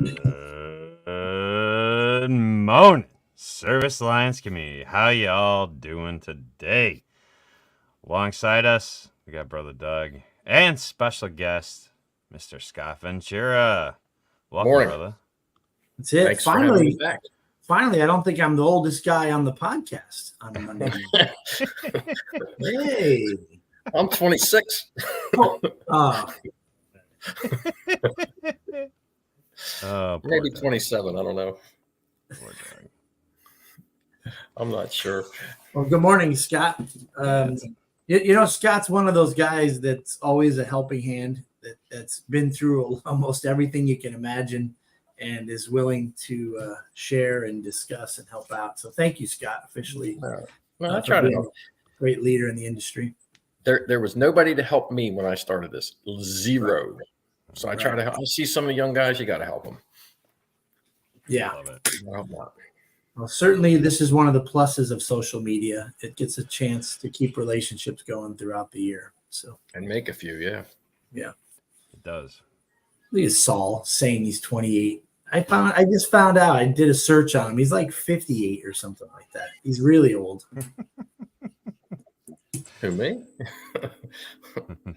Good morning, Service Alliance community. How y'all doing today? Alongside us, we got Brother Doug and special guest, Mr. Scott Ventura. Welcome, Morning. brother. That's it. Thanks for having me back. Finally, I don't think I'm the oldest guy on the podcast on a Monday. Hey. I'm 26. Maybe 27. I don't know. I'm not sure. Well, good morning, Scott. Scott's one of those guys that's always a helping hand, that's been through almost everything you can imagine and is willing to share and discuss and help out. So thank you, Scott, officially. I try to help. Great leader in the industry. There was nobody to help me when I started this. Zero. So I try to help. I see some of the young guys, you got to help them. Yeah. Love it. Well, certainly this is one of the pluses of social media. It gets a chance to keep relationships going throughout the year. So and make a few, yeah. It does. Look at Saul saying he's 28. I just found out. I did a search on him. He's like 58 or something like that. He's really old. Who, me?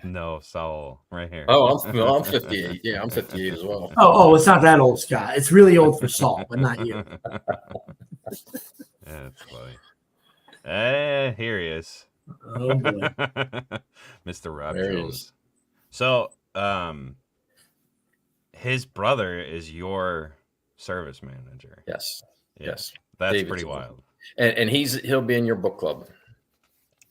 No, Saul, right here. Oh, I'm 58. Yeah, I'm 58 as well. Oh, it's not that old, Scott. It's really old for Saul, but not you. That's funny. Here he is. Oh, boy. Mr. Rob There he Jones. is. So, his brother is your service manager. Yes. Yes. That's David's pretty wild. And he'll be in your book club.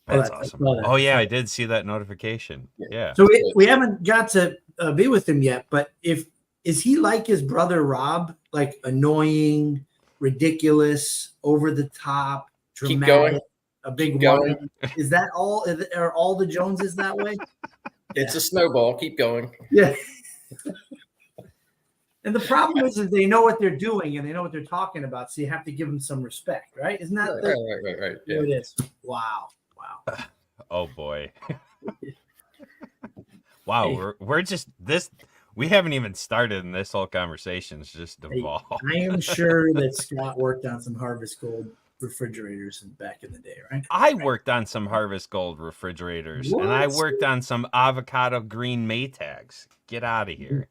That's awesome. Oh, yeah, I did see that notification. Yeah. So we haven't got to be with him yet, but is he like his brother Rob, like annoying, ridiculous, over the top, dramatic, Keep going. a big Keep one? going. Is that all? Are all the Joneses that way? It's a snowball. Keep going. Yeah. And the problem is they know what they're doing and they know what they're talking about, so you have to give them some respect, right? Isn't that Right. There it is. Wow. Oh boy. Wow, we're just this. We haven't even started, and this whole conversation's just devolved. I am sure that Scott worked on some Harvest Gold refrigerators back in the day, right? I worked on some Harvest Gold refrigerators, and I worked on some avocado green Maytags. Get out of here.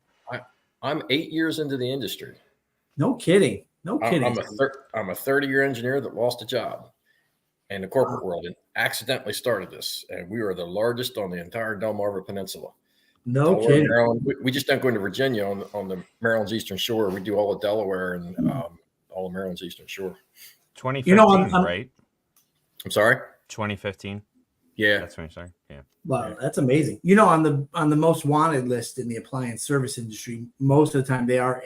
I'm 8 years into the industry. No kidding. I'm a 30-year engineer that lost a job in the corporate world and accidentally started this. And we were the largest on the entire Delmarva Peninsula. No kidding. Maryland. We just don't go into Virginia on the Maryland's Eastern Shore. We do all of Delaware and all of Maryland's Eastern Shore. 2015, right? I'm sorry? 2015. Yeah. That's what I'm sorry. Yeah. Wow, that's amazing. On the most wanted list in the appliance service industry, most of the time they are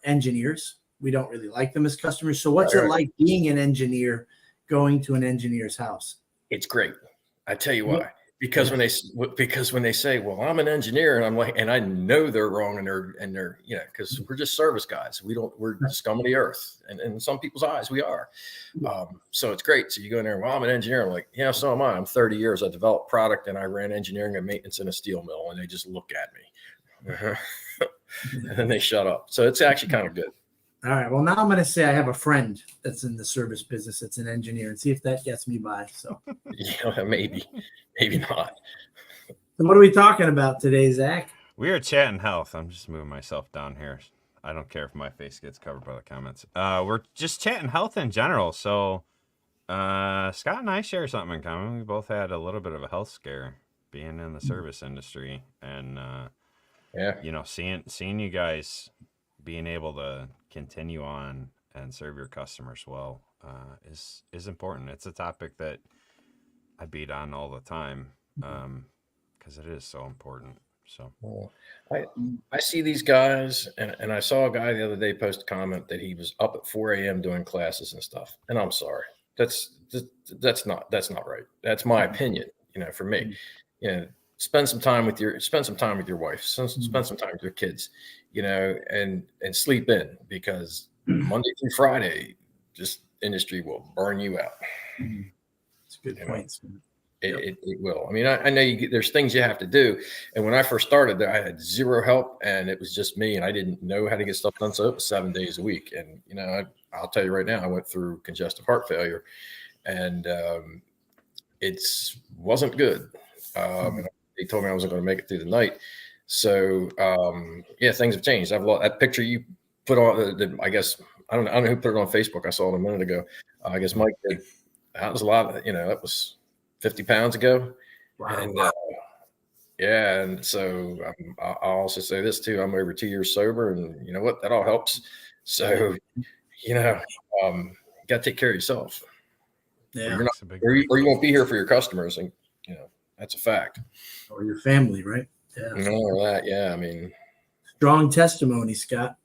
engineers. We don't really like them as customers. So what's it like being an engineer, going to an engineer's house? It's great. I tell you why. Because when they say, well, I'm an engineer, and I'm like, and I know they're wrong, and they're because we're just service guys. We're the scum of the earth, and in some people's eyes we are. So it's great. So you go in there, well, I'm an engineer. I'm like, yeah, so am I. I'm 30 years. I developed product, and I ran engineering and maintenance in a steel mill, and they just look at me, and then they shut up. So it's actually kind of good. All right. Well, now I'm going to say I have a friend that's in the service business. That's an engineer, and see if that gets me by. So yeah, maybe not. So what are we talking about today, Zach? We are chatting health. I'm just moving myself down here. I don't care if my face gets covered by the comments. We're just chatting health in general. So Scott and I share something in common. We both had a little bit of a health scare being in the service industry, and seeing you guys being able to continue on and serve your customers well is important. It's a topic that I beat on all the time because it is so important. So I see these guys, and I saw a guy the other day post a comment that he was up at 4 a.m. doing classes and stuff. And I'm sorry, that's not right. That's my opinion. For me, spend some time with your wife, spend some time with your kids, and sleep in, because Monday through Friday, this industry will burn you out. It's a good point. It will. I mean, I know there's things you have to do. And when I first started there, I had zero help and it was just me and I didn't know how to get stuff done. So it was 7 days a week. And, you know, I'll tell you right now, I went through congestive heart failure and it wasn't good. And they told me I wasn't going to make it through the night. So, yeah, things have changed. I've lost that picture you put on, I guess, I don't know who put it on Facebook. I saw it a minute ago. I guess Mike did. That was a lot. You know, that was 50 pounds ago. Wow. And yeah. And so I'll also say this too. I'm over 2 years sober and you know what, that all helps. So, you know, you got to take care of yourself. Yeah. Or you won't be here for your customers. And, you know, that's a fact. Or your family, right? Yeah. You know, or that. Yeah. I mean, strong testimony, Scott.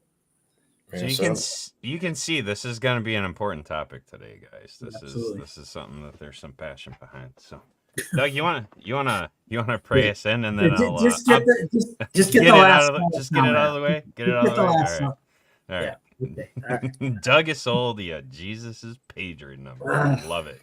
So you can see this is going to be an important topic today, guys. This is something that there's some passion behind. So, Doug, you wanna pray us in, and then I'll just get it out of the way. Get it out of the way. All right. Yeah. Okay. Doug has sold Jesus's pager number. Love it.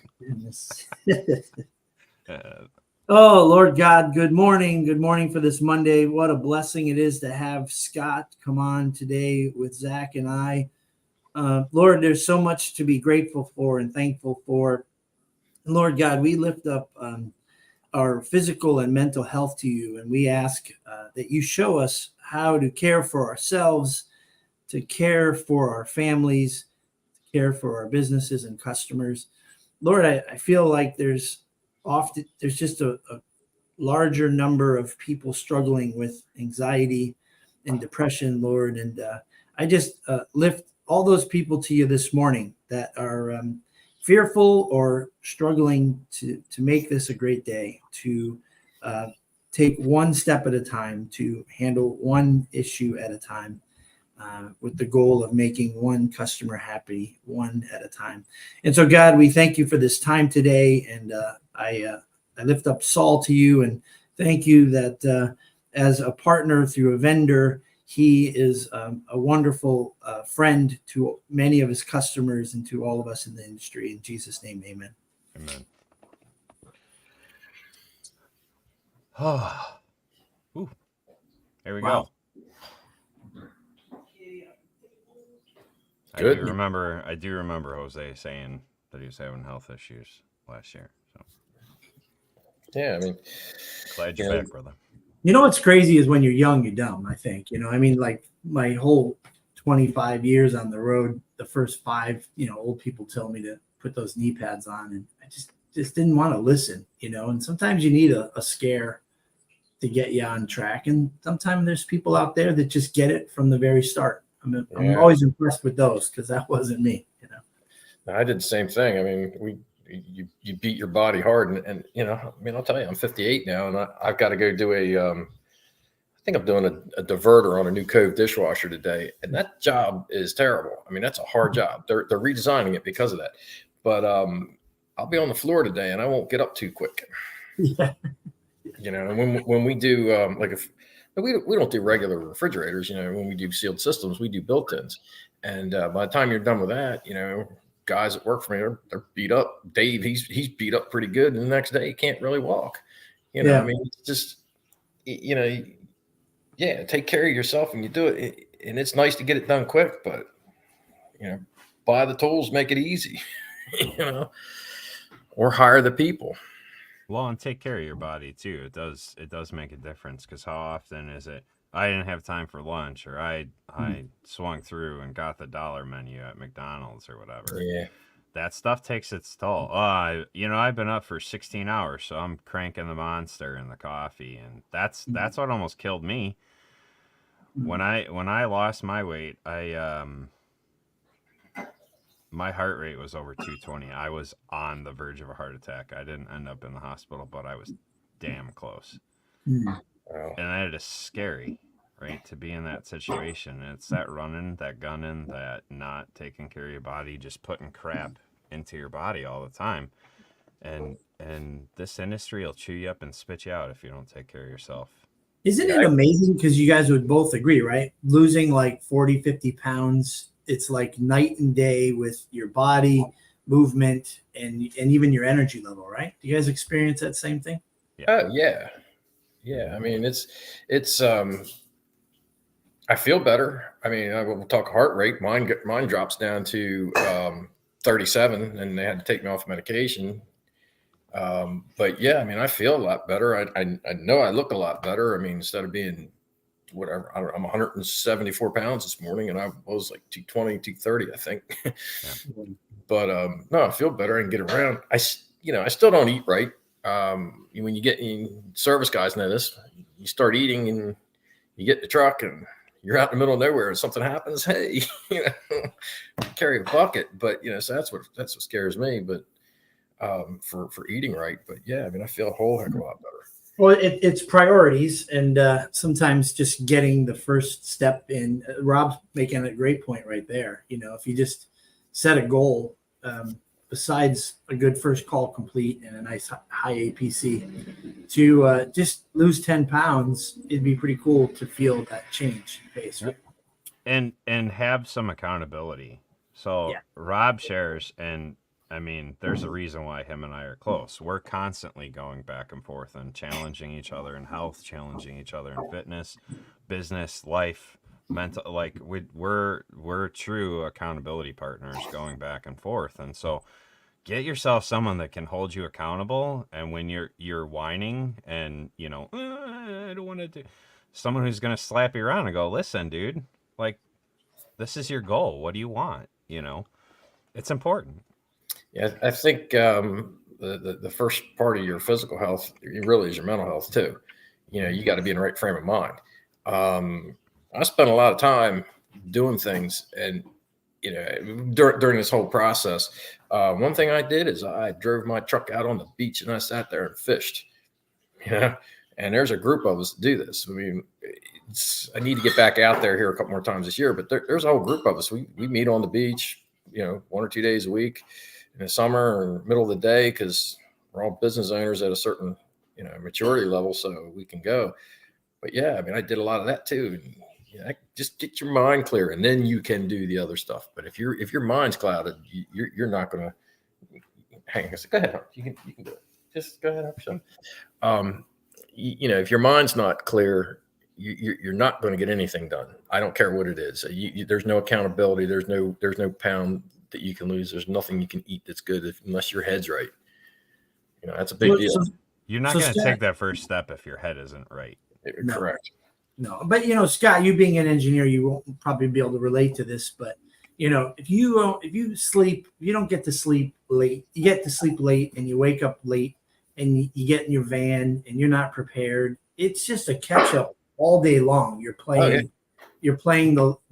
Oh, Lord God, good morning. Good morning for this Monday. What a blessing it is to have Scott come on today with Zach and I. Lord, there's so much to be grateful for and thankful for. Lord God, we lift up our physical and mental health to you, and we ask that you show us how to care for ourselves, to care for our families, to care for our businesses and customers. Lord, I feel like there's just a larger number of people struggling with anxiety and depression, Lord. And I just lift all those people to you this morning that are fearful or struggling to make this a great day, to take one step at a time, to handle one issue at a time, with the goal of making one customer happy, one at a time. And so, God, we thank you for this time today. And I lift up Saul to you and thank you that as a partner through a vendor, he is a wonderful friend to many of his customers and to all of us in the industry. In Jesus' name, amen. Amen. Oh, there we go. Good. I do remember Jose saying that he was having health issues last year. So yeah, I mean, glad you're back, brother. You know what's crazy is when you're young, you're dumb, I think. You know, I mean, like my whole 25 years on the road, the first 5, old people tell me to put those knee pads on, and I just didn't want to listen, and sometimes you need a scare to get you on track. And sometimes there's people out there that just get it from the very start. I'm always impressed with those because that wasn't me, I did the same thing. I mean, you beat your body hard and I'll tell you, I'm 58 now and I've got to go do I think I'm doing a diverter on a new Cove dishwasher today. And that job is terrible. I mean, that's a hard job. They're redesigning it because of that. But I'll be on the floor today and I won't get up too quick. Yeah. And when we do if we don't do regular refrigerators, when we do sealed systems, we do built-ins. And by the time you're done with that, guys that work for me, they're beat up. Dave, he's beat up pretty good. And the next day he can't really walk. I mean, it's just, take care of yourself and you do it. And it's nice to get it done quick, but, buy the tools, make it easy, or hire the people. Well, and take care of your body too. It does make a difference because how often is it? I didn't have time for lunch, or I swung through and got the dollar menu at McDonald's or whatever. Yeah, that stuff takes its toll. I've been up for 16 hours, so I'm cranking the Monster and the coffee, and that's what almost killed me. When I lost my weight, my heart rate was over 220. I was on the verge of a heart attack. I didn't end up in the hospital, but I was damn close. Wow. And it is scary, right, to be in that situation. It's that running, that gunning, that not taking care of your body, just putting crap into your body all the time. And this industry will chew you up and spit you out if you don't take care of yourself. Isn't it amazing? Because you guys would both agree, right? Losing like 40, 50 pounds, it's like night and day with your body movement, and even your energy level, right? Do you guys experience that same thing? Oh yeah. I mean, it's I feel better. I mean, we'll talk heart rate. Mine drops down to 37, and they had to take me off medication. But yeah, I mean, I feel a lot better. I know I look a lot better. I mean, instead of being whatever, I'm 174 pounds this morning, and I was like 220, 230, I think. Yeah. But no, I feel better. I can get around. I still don't eat right. When you get service guys know this, you start eating and you get in the truck and you're out in the middle of nowhere and something happens. Hey, carry a bucket. But so that's what scares me. But for eating right. But yeah, I mean, I feel a whole heck of a lot better. Well, it's priorities, and sometimes just getting the first step in. Rob's making a great point right there. If you just set a goal, besides a good first call complete and a nice high APC, to just lose 10 pounds, it'd be pretty cool to feel that change pace. Right? And have some accountability. So Yeah. Rob shares, and I mean, there's a reason why him and I are close. We're constantly going back and forth and challenging each other in health, challenging each other in fitness, business, life, mental. Like we're true accountability partners going back and forth. And so get yourself someone that can hold you accountable. And when you're whining and I don't want to do, someone who's going to slap you around and go, listen, dude, like this is your goal. What do you want? It's important. Yeah, I think the first part of your physical health really is your mental health too. You got to be in the right frame of mind. I spent a lot of time doing things, and during this whole process, one thing I did is I drove my truck out on the beach and I sat there and fished. And there's a group of us that do this. I mean, I need to get back out there here a couple more times this year, but there's a whole group of us. We meet on the beach, 1 or 2 days a week. In the summer or middle of the day, because we're all business owners at a certain maturity level, so we can go. But yeah, I mean, I did a lot of that too. Just get your mind clear, and then you can do the other stuff. But if your mind's clouded, you're not going to hang on. Go ahead, you can do it. Just go ahead, if your mind's not clear, you're not going to get anything done. I don't care what it is. There's no accountability. There's no pound that you can lose. There's nothing you can eat that's good unless your head's right. That's a big deal. You're not going to take that first step if your head isn't right. No. Correct. No, but Scott, you being an engineer, you won't probably be able to relate to this, but if you don't get to sleep late, you get to sleep late and you wake up late and you get in your van and you're not prepared. It's just a catch up all day long. You're playing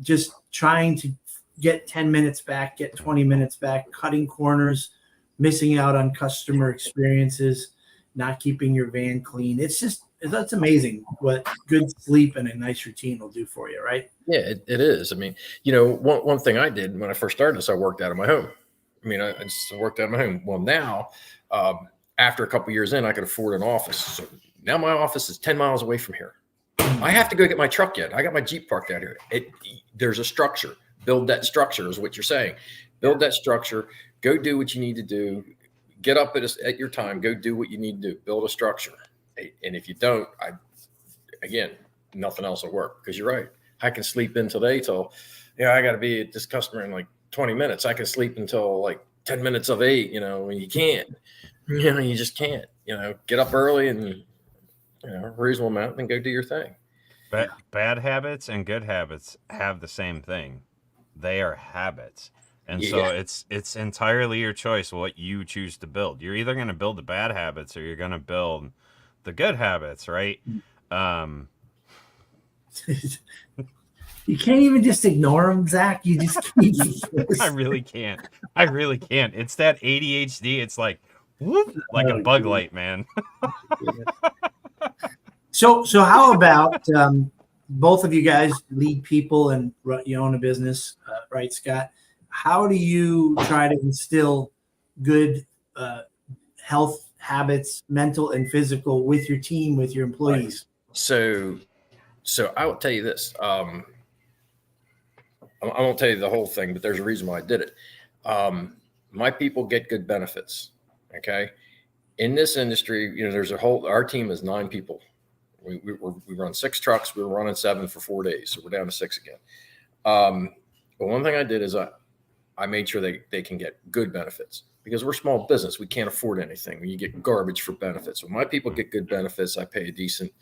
just trying to get 10 minutes back, get 20 minutes back, cutting corners, missing out on customer experiences, not keeping your van clean. That's amazing what good sleep and a nice routine will do for you, right? Yeah, it is. I mean, one thing I did when I first started this, I worked out of my home. I mean, I just worked out of my home. Well, now, after a couple of years in, I could afford an office. So now my office is 10 miles away from here. I have to go get my truck yet. I got my Jeep parked out here. There's a structure. Build that structure is what you're saying. Build that structure. Go do what you need to do. Get up at your time. Go do what you need to do. Build a structure. And if you don't, again, nothing else will work, because you're right. I can sleep in today till, I got to be at this customer in like 20 minutes. I can sleep until like 10 minutes of 8, when you can't. You just can't. Get up early and, reasonable amount, and go do your thing. Bad habits and good habits have the same thing. They are habits. And so it's entirely your choice what you choose to build. You're either going to build the bad habits or you're going to build the good habits, right? You can't even just ignore them, Zach. You just keep. I really can't. It's that ADHD. It's like, whoop, like a bug light, man. So how about both of you guys lead people and you own a business, right, Scott? How do you try to instill good health habits, mental and physical, with your team, with your employees? So I will tell you this. I won't tell you the whole thing, but there's a reason why I did it. my people get good benefits. Okay. In this industry, there's our team is 9 people. We run 6 trucks. We were running 7 for 4 days. So we're down to 6 again. But one thing I did is I made sure they can get good benefits, because we're a small business. We can't afford anything. You get garbage for benefits. When my people get good benefits, I pay a decent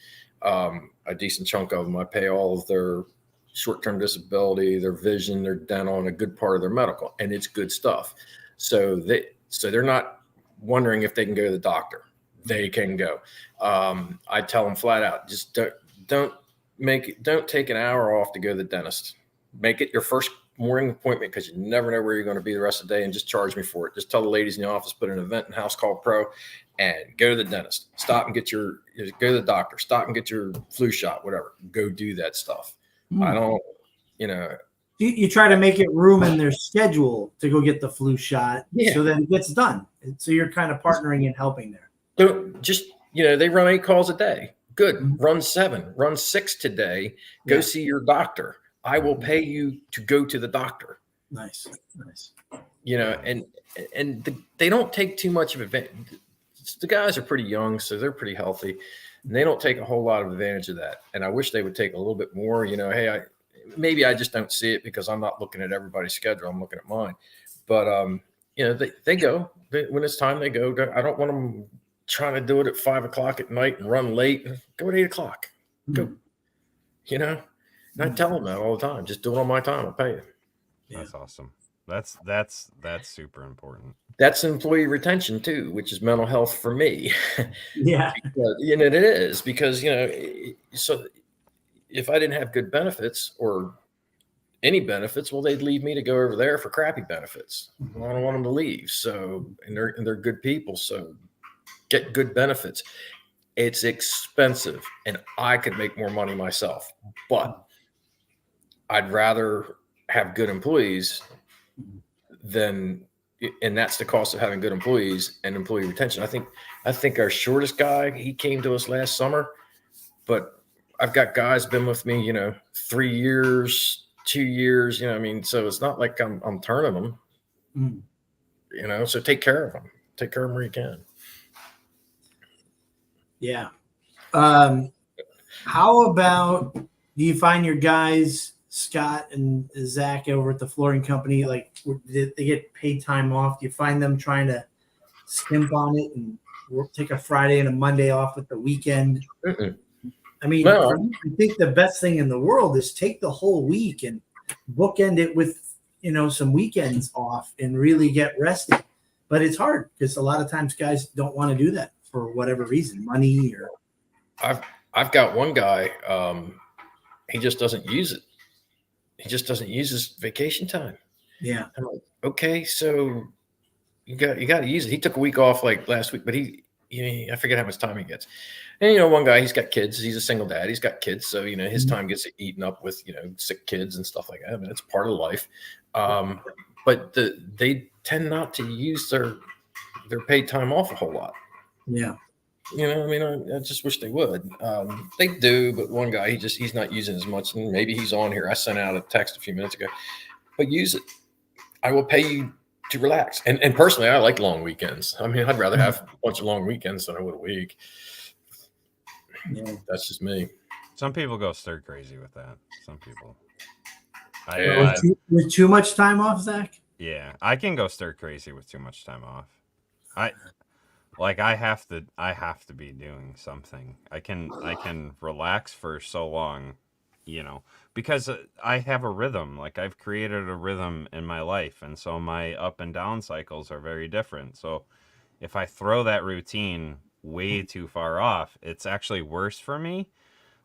chunk of them. I pay all of their short-term disability, their vision, their dental, and a good part of their medical, and it's good stuff. So they're not wondering if they can go to the doctor. They can go. I tell them flat out, just don't take an hour off to go to the dentist. Make it your first morning appointment, because you never know where you're going to be the rest of the day, and just charge me for it. Just tell the ladies in the office, put an event in house called Pro, and go to the dentist. Go to the doctor. Stop and get your flu shot, whatever. Go do that stuff. I don't, You try to make it room in their schedule to go get the flu shot, so that it gets done. So you're kind of partnering and helping there. Don't just, they run 8 calls a day. Good. Run 7, run 6 today. Go see your doctor. I will pay you to go to the doctor. Nice. And they don't take too much of advantage. The guys are pretty young, so they're pretty healthy, and they don't take a whole lot of advantage of that. And I wish they would take a little bit more. Hey, maybe I just don't see it because I'm not looking at everybody's schedule. I'm looking at mine. But they go when it's time. They go. I don't want them trying to do it at 5 o'clock at night and run late. Go at 8 o'clock. Go. And I tell them that all the time. Just do it on my time. I'll pay you. That's awesome. That's super important. That's employee retention too, which is mental health for me. Yeah. It is, because, so if I didn't have good benefits or any benefits, well, they'd leave me to go over there for crappy benefits. I don't want them to leave. So, and they're good people. So get good benefits. It's expensive, and I could make more money myself, but I'd rather have good employees and that's the cost of having good employees and employee retention. I think our shortest guy, he came to us last summer, but I've got guys been with me, 3 years, 2 years, so it's not like I'm turning them, so take care of them where you can. Yeah. How about, do you find your guys, Scott and Zach over at the flooring company, like they get paid time off? Do you find them trying to skimp on it and take a Friday and a Monday off at the weekend? I mean, I think the best thing in the world is take the whole week and bookend it with, some weekends off and really get rested. But it's hard because a lot of times guys don't want to do that for whatever reason, money or. I've got one guy, he just doesn't use it. He just doesn't use his vacation time. Yeah. I'm like, okay, so you got to use it. He took a week off like last week, but I forget how much time he gets. And one guy, he's got kids. He's a single dad. He's got kids, so his time gets eaten up with sick kids and stuff like that. I mean, it's part of life. But they tend not to use their paid time off a whole lot. Yeah. I just wish they would. They do, but one guy, he's not using as much. And maybe he's on here. I sent out a text a few minutes ago, but use it. I will pay you to relax. And personally, I like long weekends. I mean, I'd rather have a bunch of long weekends than I would a week. Yeah, that's just me. Some people go stir crazy with that. Some people. With too much time off, Zach? Yeah, I can go stir crazy with too much time off. I have to be doing something. I can relax for so long, because I have a rhythm. Like, I've created a rhythm in my life, and so my up and down cycles are very different. So if I throw that routine way too far off, it's actually worse for me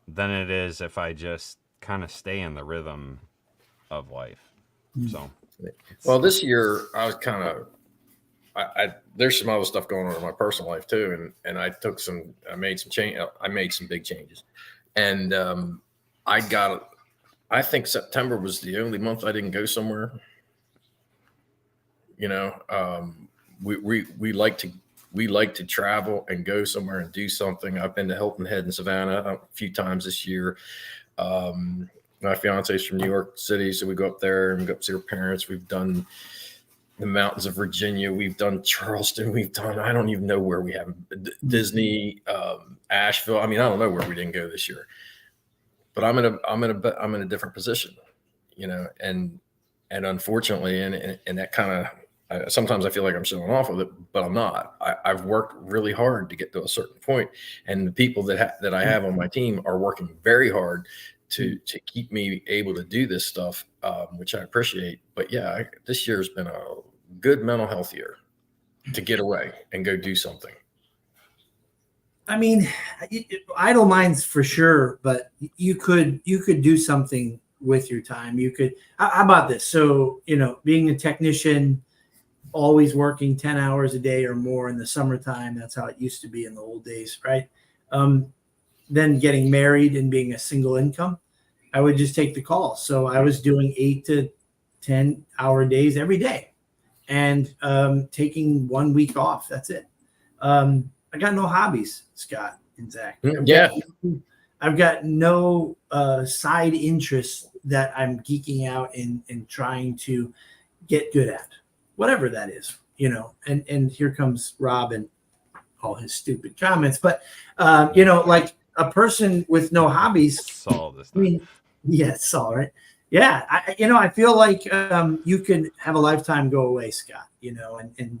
than it is if I just kind of stay in the rhythm of life. So, well, this year I was kind of. There's some other stuff going on in my personal life too, and I made some big changes, and I think September was the only month I didn't go somewhere. We like to travel and go somewhere and do something. I've been to Hilton Head in Savannah a few times this year. My fiance is from New York City, so we go up there and we go up to see her parents. We've done the mountains of Virginia. We've done Charleston. We've done, I don't even know where we haven't, Disney, Asheville. I mean, I don't know where we didn't go this year, but I'm in a different position, you know, and unfortunately, and that kind of, sometimes I feel like I'm showing off with it, but I'm not. I've worked really hard to get to a certain point, and the people that I have on my team are working very hard to keep me able to do this stuff, which I appreciate. But yeah, this year's been a good mental health year to get away and go do something. I mean, idle minds for sure, but you could do something with your time. You could, how about this? So, you know, being a technician, always working 10 hours a day or more in the summertime. That's how it used to be in the old days, right? Then getting married and being a single income, I would just take the call. So I was doing 8 to 10 hour days every day and taking 1 week off. That's it. I got no hobbies, Scott and Zach. I've got no side interests that I'm geeking out and trying to get good at, whatever that is, you know. And here comes Rob and all his stupid comments. But you know, like a person with no hobbies. Saul this I mean, yeah, Saul, right? Yeah, I feel like you can have a lifetime go away, Scott. You know, and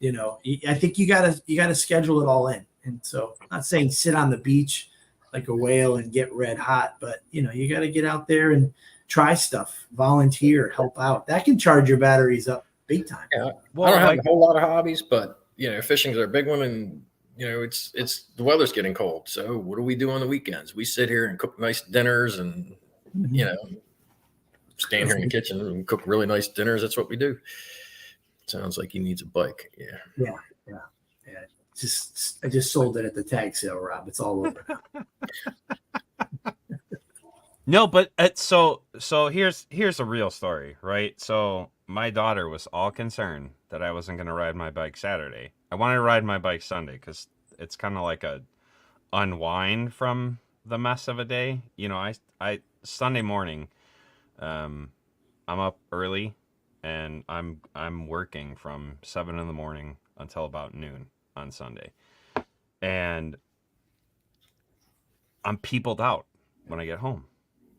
you know, I think you gotta schedule it all in. And so, I'm not saying sit on the beach like a whale and get red hot, but you know, you got to get out there and try stuff, volunteer, help out. That can charge your batteries up big time. Yeah, well, I don't have a whole lot of hobbies, but you know, fishing's our big one, and you know, it's the weather's getting cold. So what do we do on the weekends? We sit here and cook nice dinners, and you know, stand here in the kitchen and cook really nice dinners. That's what we do. Sounds like he needs a bike. Yeah. I just sold it at the tag sale, Rob. It's all over now. No, but so here's a real story, right? So my daughter was all concerned that I wasn't going to ride my bike Saturday. I wanted to ride my bike Sunday because it's kind of like a unwind from the mess of a day. You know, I Sunday morning, I'm up early and I'm working from 7 a.m. until about noon on Sunday, and I'm peopled out when I get home.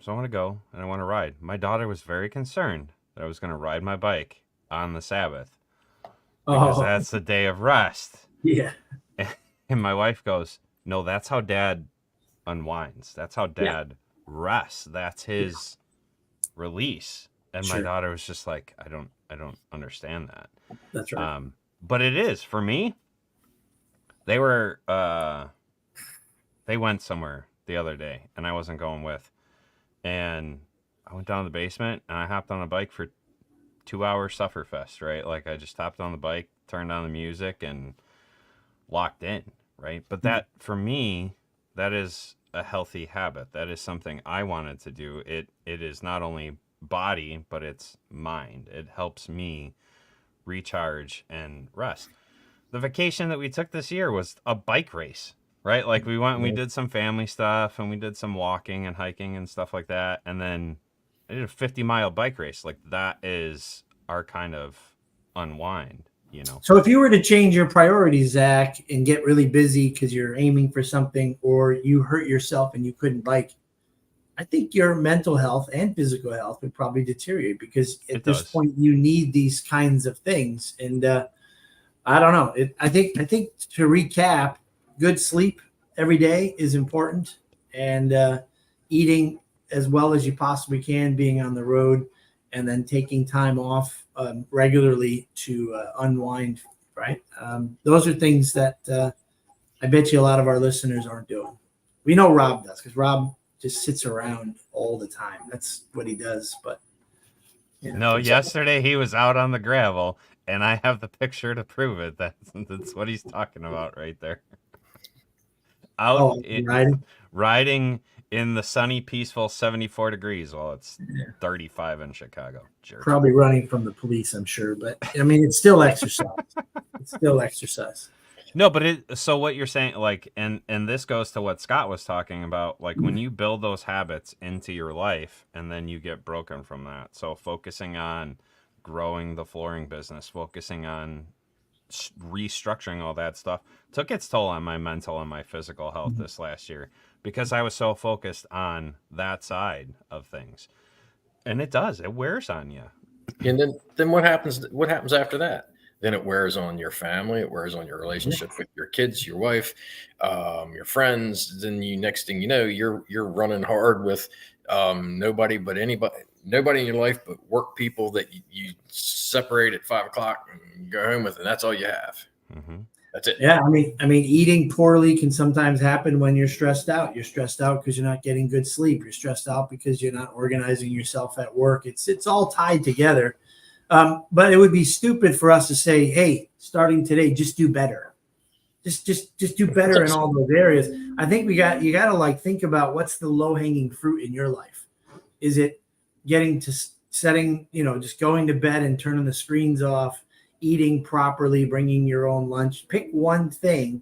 So I want to go and I want to ride. My daughter was very concerned that I was going to ride my bike on the Sabbath because that's the day of rest. Yeah. And my wife goes, "No, that's how Dad unwinds. That's how Dad rests. That's his release." And my daughter was just like, I don't understand that. That's right. But it is for me. They went somewhere the other day and I wasn't going with. And I went down to the basement and I hopped on a bike for 2-hour sufferfest, right? Like I just hopped on the bike, turned on the music and locked in, right? But that, for me, that is a healthy habit. That is something I wanted to do. It is not only body, but it's mind. It helps me recharge and rest. The vacation that we took this year was a bike race, right? Like we went and we did some family stuff and we did some walking and hiking and stuff like that. And then I did a 50-mile bike race. Like that is our kind of unwind, you know? So if you were to change your priorities, Zach, and get really busy because you're aiming for something or you hurt yourself and you couldn't bike, I think your mental health and physical health would probably deteriorate because at this point you need these kinds of things. And I don't know. I think to recap, good sleep every day is important, and eating as well as you possibly can, being on the road, and then taking time off regularly to unwind. Right. Those are things that I bet you a lot of our listeners aren't doing. We know Rob does because Rob just sits around all the time. That's what he does. But you know, no, yesterday he was out on the gravel, and I have the picture to prove it. That's what he's talking about right there. Riding in the sunny, peaceful 74 degrees while it's 35 in Chicago. Jerk. Probably running from the police, I'm sure. But I mean, it's still exercise. It's still exercise. No, but so what you're saying, like, and this goes to what Scott was talking about, like when you build those habits into your life and then you get broken from that. So focusing on growing the flooring business, focusing on restructuring all that stuff, took its toll on my mental and my physical health this last year because I was so focused on that side of things. And it wears on you. And then what happens? What happens after that? Then it wears on your family. It wears on your relationship with your kids, your wife, your friends. Then next thing you know, you're running hard with nobody in your life but work people that you separate at 5 o'clock and go home with, and that's all you have. Mm-hmm. That's it. Yeah, I mean, eating poorly can sometimes happen when you're stressed out. You're stressed out because you're not getting good sleep. You're stressed out because you're not organizing yourself at work. It's all tied together. But it would be stupid for us to say, "Hey, starting today, just do better. Just do better in all those areas." I think you got to like think about what's the low hanging fruit in your life. Is it getting to setting, just going to bed and turning the screens off? Eating properly, bringing your own lunch. Pick one thing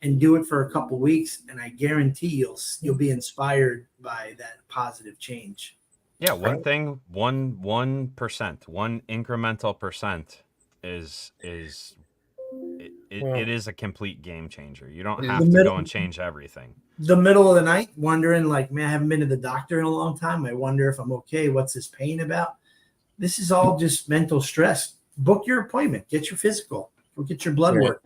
and do it for a couple weeks, and I guarantee you'll be inspired by that positive change. Yeah, one thing, 1%, one incremental percent is it is a complete game changer. You don't have to go and change everything. The middle of the night, wondering like, man, I haven't been to the doctor in a long time. I wonder if I'm okay. What's this pain about? This is all just mental stress. Book your appointment, get your physical, go get your blood work.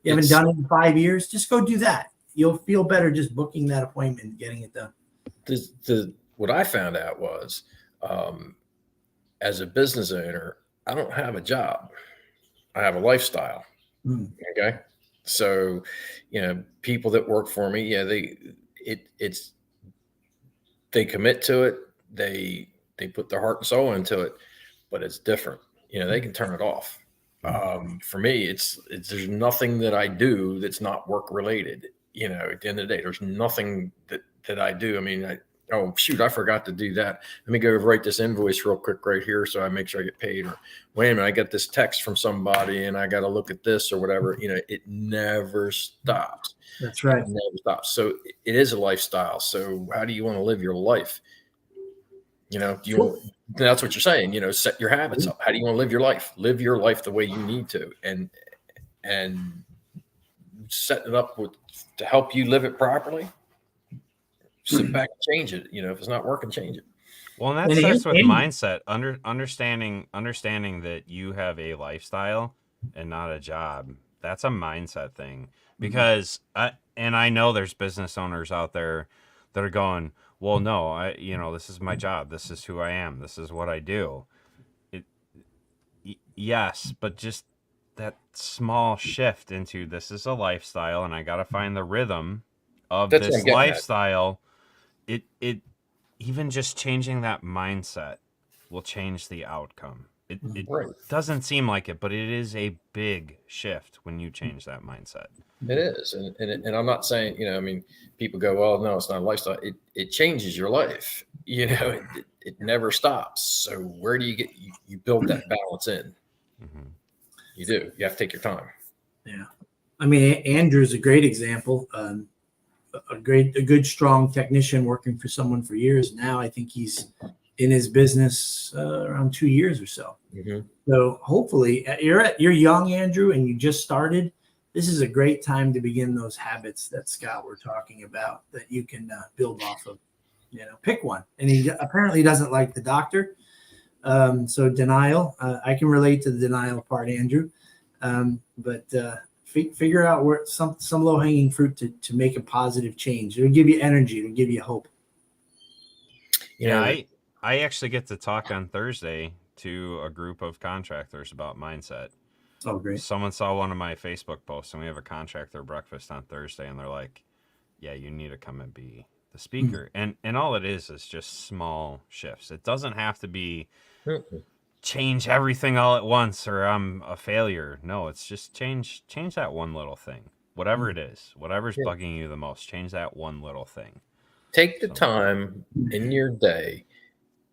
You haven't done it in 5 years, just go do that. You'll feel better just booking that appointment and getting it done. What I found out was, as a business owner, I don't have a job. I have a lifestyle. Okay. So, people that work for me, they commit to it. They put their heart and soul into it, but it's different. They can turn it off. For me, there's nothing that I do that's not work related. At the end of the day, there's nothing that I do. I mean, oh shoot, I forgot to do that. Let me go write this invoice real quick right here so I make sure I get paid. Or wait a minute, I got this text from somebody and I got to look at this or whatever. It never stops. That's right. It never stops. So it is a lifestyle. So how do you want to live your life? That's what you're saying, set your habits up. How do you want to live your life? Live your life the way you need to, and set it up to help you live it properly. Sit back and change it. If it's not working, change it. Well, and that starts with mindset, understanding that you have a lifestyle and not a job. That's a mindset thing, because I know there's business owners out there that are going, well, no, this is my job. This is who I am. This is what I do. Yes, but just that small shift into this is a lifestyle, and I got to find the rhythm of this lifestyle. It even just changing that mindset will change the outcome. It doesn't seem like it, but it is a big shift when you change that mindset. It is. And I'm not saying, people go, well, no, it's not a lifestyle. It changes your life. It never stops. So where do you build that balance in? Mm-hmm. You do. You have to take your time. Yeah. I mean, Andrew's a great example. A good, strong technician working for someone for years. Now I think he's in his business around 2 years or so. Mm-hmm. So hopefully you're young, Andrew, and you just started. This is a great time to begin those habits that Scott were talking about that you can build off of. Pick one. And he apparently doesn't like the doctor. So denial. I can relate to the denial part, Andrew. But figure out where some low hanging fruit to make a positive change. It'll give you energy. It'll give you hope. I actually get to talk on Thursday to a group of contractors about mindset. Oh, great. Someone saw one of my Facebook posts, and we have a contractor breakfast on Thursday, and they're like, yeah, you need to come and be the speaker. Mm-hmm. And all it is just small shifts. It doesn't have to be change everything all at once or I'm a failure. No, it's just change that one little thing. Whatever it is, whatever's bugging you the most, change that one little thing. Take the time in your day.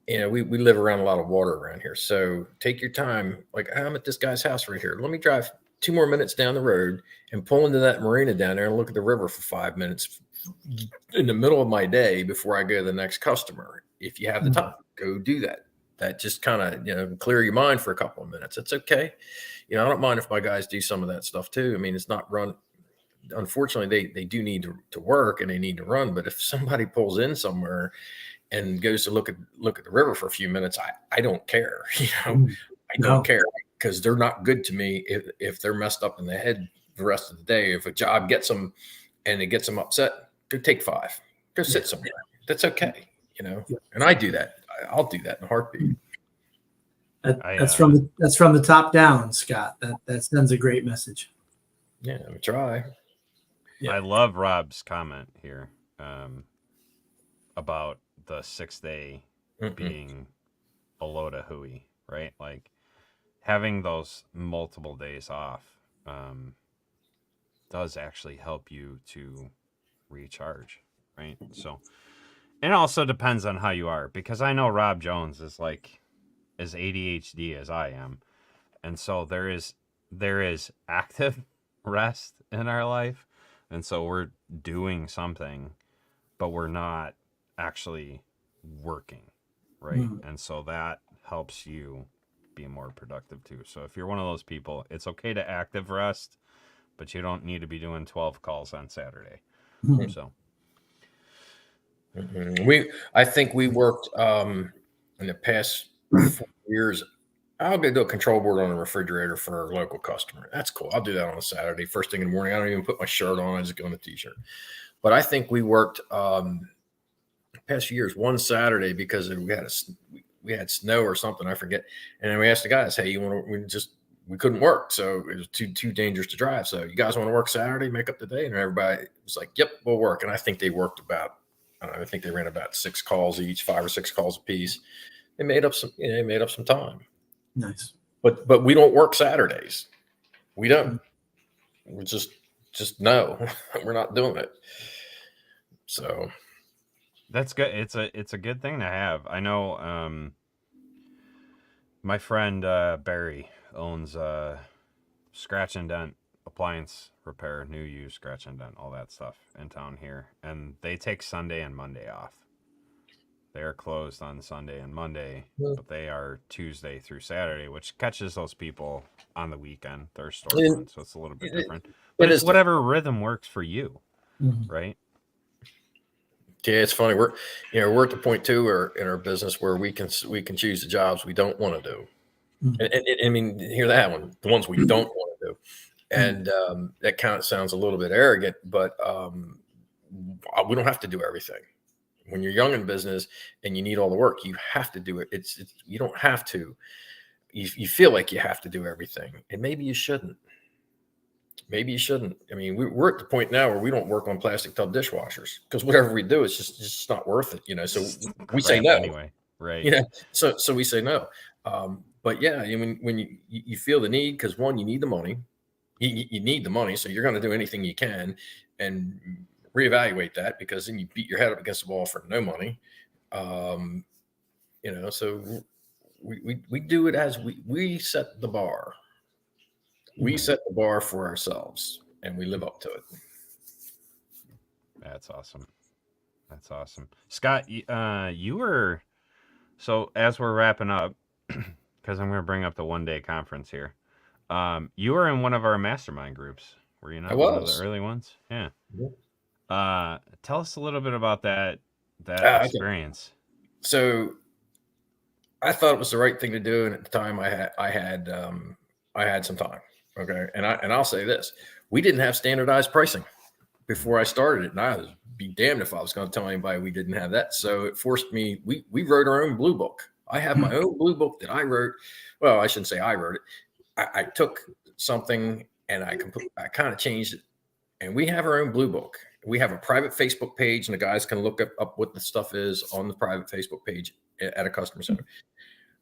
We live around a lot of water around here. So take your time. Like, I'm at this guy's house right here. Let me drive 2 more minutes down the road and pull into that marina down there and look at the river for 5 minutes in the middle of my day before I go to the next customer. If you have the time, go do that. that just kind of, clear your mind for a couple of minutes. It's okay. I don't mind if my guys do some of that stuff too. I mean, it's not run. Unfortunately, they do need to work and they need to run. But if somebody pulls in somewhere and goes to look at the river for a few minutes, I don't care. I don't care, because they're not good to me if they're messed up in the head the rest of the day. If a job gets them and it gets them upset, go take 5, go sit somewhere. That's okay. And I do that. I'll do that in a heartbeat. That's from the top down, Scott. That sends a great message. Yeah, we try. Yeah. I love Rob's comment here about the 6th day being a load of hooey, right? Like having those multiple days off does actually help you to recharge, right? So, it also depends on how you are, because I know Rob Jones is like as ADHD as I am, and so there is active rest in our life, and so we're doing something, but we're not actually working, right? And so that helps you be more productive too. So if you're one of those people, it's okay to active rest, but you don't need to be doing 12 calls on Saturday. So I think we worked in the past 4 years. I'll go do a control board on a refrigerator for a local customer. That's cool. I'll do that on a Saturday, first thing in the morning. I don't even put my shirt on. I just go in a t-shirt. But I think we worked the past few years one Saturday because we had snow or something, I forget. And then we asked the guys, "Hey, we couldn't work, so it was too dangerous to drive. So you guys want to work Saturday, make up the day?" And everybody was like, "Yep, we'll work." And I think they worked about, I think they ran about 6 calls each, 5 or 6 calls a piece. They made up some time. Nice. But we don't work Saturdays. We don't. We just no, we're not doing it. So that's good. It's a good thing to have. I know my friend Barry owns Scratch and Dent Appliance Repair, new use Scratch and Dent, all that stuff in town here, and they take Sunday and Monday off. They are closed on Sunday and Monday, but they are Tuesday through Saturday, which catches those people on the weekend. They're storefront, so it's a little bit different. But it's whatever rhythm works for you, right? Yeah, it's funny. We're at the point too, where in our business where we can choose the jobs we don't want to do. And I mean, hear that one, the ones we don't want to do. And that kind of sounds a little bit arrogant, but we don't have to do everything. When you're young in business and you need all the work, you have to do it. You don't have to. You feel like you have to do everything, and maybe you shouldn't. Maybe you shouldn't. I mean, we're at the point now where we don't work on plastic tub dishwashers because whatever we do, it's just not worth it. So we say no anyway, right? So we say no. But yeah, I mean, when you feel the need, because one, you need the money. You need the money, so you're going to do anything you can, and reevaluate that, because then you beat your head up against the wall for no money. So we do it as we set the bar. We set the bar for ourselves, and we live up to it. That's awesome. That's awesome. Scott, you were, so as we're wrapping up, because I'm going to bring up the one-day conference here. You were in one of our mastermind groups. Were you not one of the early ones? Yeah. Tell us a little bit about that experience. Okay. So I thought it was the right thing to do, and at the time I had some time. Okay, and I'll say this: we didn't have standardized pricing before I started it, and I was be damned if I was going to tell anybody we didn't have that. So it forced me. We wrote our own blue book. I have my own blue book that I wrote. Well, I shouldn't say I wrote it. I took something and I kind of changed it, and we have our own blue book. We have a private Facebook page, and the guys can look up what the stuff is on the private Facebook page at a customer center.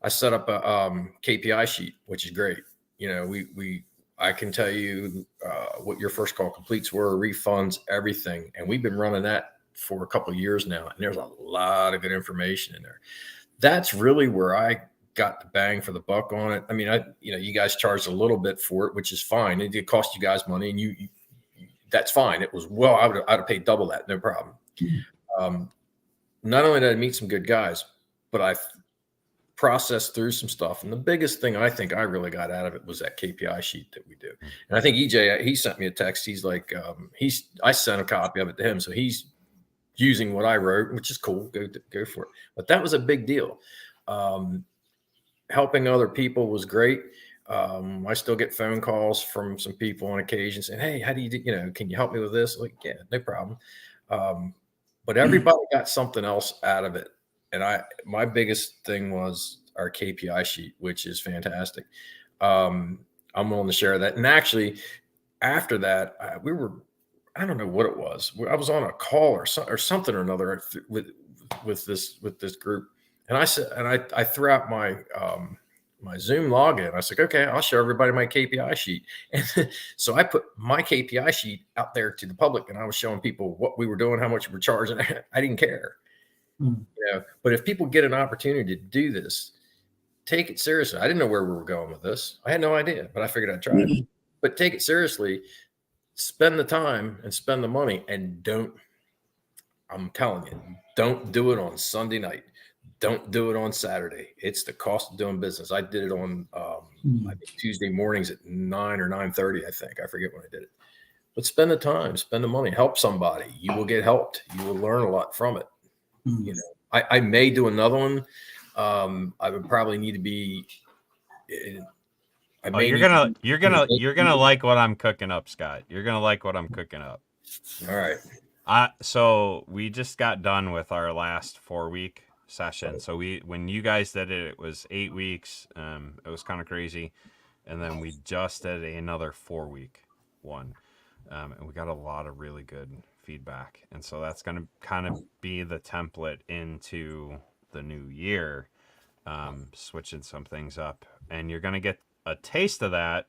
I set up a KPI sheet, which is great. I can tell you what your first call completes were, refunds, everything. And we've been running that for a couple of years now. And there's a lot of good information in there. That's really where I got the bang for the buck on it. I mean, you guys charged a little bit for it, which is fine. It did cost you guys money, and that's fine. It was, I'd have paid double that. No problem. Not only did I meet some good guys, but I process through some stuff. And the biggest thing I think I really got out of it was that KPI sheet that we do. And I think EJ, he sent me a text. He's like, I sent a copy of it to him. So he's using what I wrote, which is cool. Go for it. But that was a big deal. Helping other people was great. I still get phone calls from some people on occasion saying, "Hey, how do you do, can you help me with this?" Like, yeah, no problem. But everybody got something else out of it. And my biggest thing was our KPI sheet, which is fantastic. I'm willing to share that. And actually, after that, I don't know what it was. I was on a call or something or another with this group. And I said, and I threw out my Zoom login. I was like, okay, I'll show everybody my KPI sheet. And so I put my KPI sheet out there to the public, and I was showing people what we were doing, how much we were charging. I didn't care. But if people get an opportunity to do this, take it seriously. I didn't know where we were going with this. I had no idea, but I figured I'd try it. But take it seriously, spend the time and spend the money, and I'm telling you, don't do it on Sunday night. Don't do it on Saturday. It's the cost of doing business. I did it on I think Tuesday mornings at 9 or 9:30, I think. I forget when I did it. But spend the time, spend the money, help somebody. You will get helped. You will learn a lot from it. I may do another one. I would probably need to be. You're gonna like what I'm cooking up, Scott. You're gonna like what I'm cooking up. All right. So we just got done with our last 4-week session. So when you guys did it, it was 8 weeks. It was kind of crazy, and then we just did another 4-week one, and we got a lot of really good feedback. And so that's going to kind of be the template into the new year, switching some things up, and you're going to get a taste of that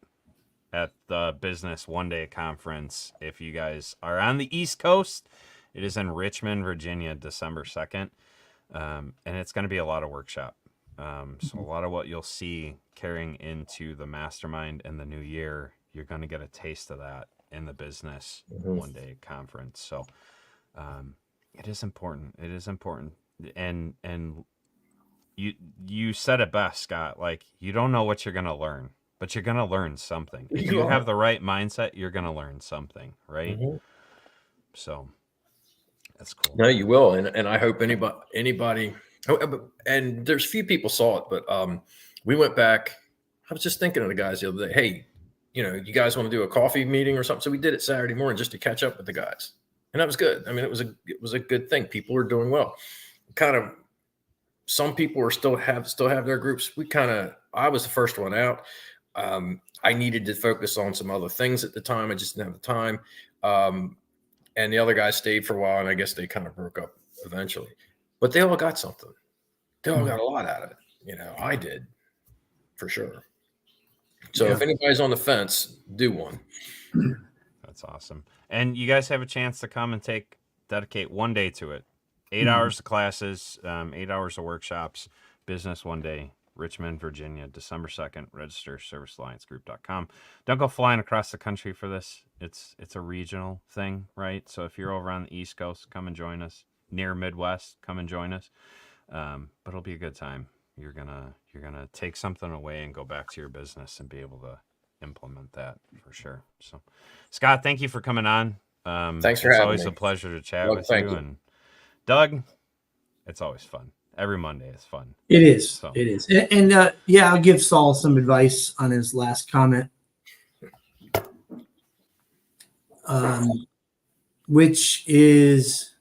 at the Business One Day Conference. If you guys are on the East Coast, it is in Richmond, Virginia, December 2nd. And it's going to be a lot of workshop. So a lot of what you'll see carrying into the mastermind in the new year, you're going to get a taste of that in the Business One Day Conference. So it is important. It is important. And you said it best, Scott. Like, you don't know what you're going to learn, but you're going to learn something. If you have the right mindset, you're going to learn something, right? So that's cool. No, you will. And I hope anybody, and there's few people saw it, but we went back. I was just thinking of the guys the other day, hey, you guys want to do a coffee meeting or something? So we did it Saturday morning just to catch up with the guys. And that was good. I mean, it was a good thing. People are doing well. Kind of, some people are still have their groups. I was the first one out. I needed to focus on some other things at the time. I just didn't have the time. And the other guys stayed for a while, and I guess they kind of broke up eventually. But they all got something. They all got a lot out of it. I did, for sure. So if anybody's on the fence, do one. That's awesome. And you guys have a chance to come and dedicate one day to it. 8 hours of classes, 8 hours of workshops, Business One Day, Richmond, Virginia, December 2nd. Register, servicealliancegroup.com. Don't go flying across the country for this. It's a regional thing, right? So if you're over on the East Coast, come and join us. Near Midwest, come and join us. But it'll be a good time. You're gonna take something away and go back to your business and be able to implement that for sure. So, Scott, thank you for coming on. Thanks for having me. It's always a pleasure to chat with you. And Doug, it's always fun. Every Monday is fun. It is. So. It is. And I'll give Saul some advice on his last comment, which is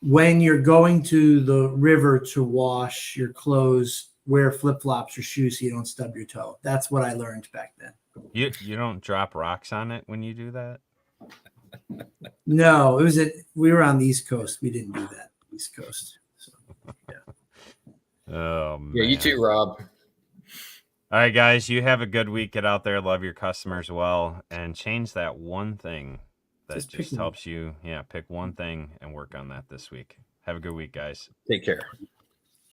when you're going to the river to wash your clothes, wear flip-flops or shoes so you don't stub your toe. That's what I learned back then. You don't drop rocks on it when you do that? No, we were on the East Coast. We didn't do that. East Coast. So, yeah. Oh, man. Yeah, you too, Rob. All right, guys, you have a good week. Get out there, love your customers well, and change that one thing that just helps you. Yeah, pick one thing and work on that this week. Have a good week, guys. Take care.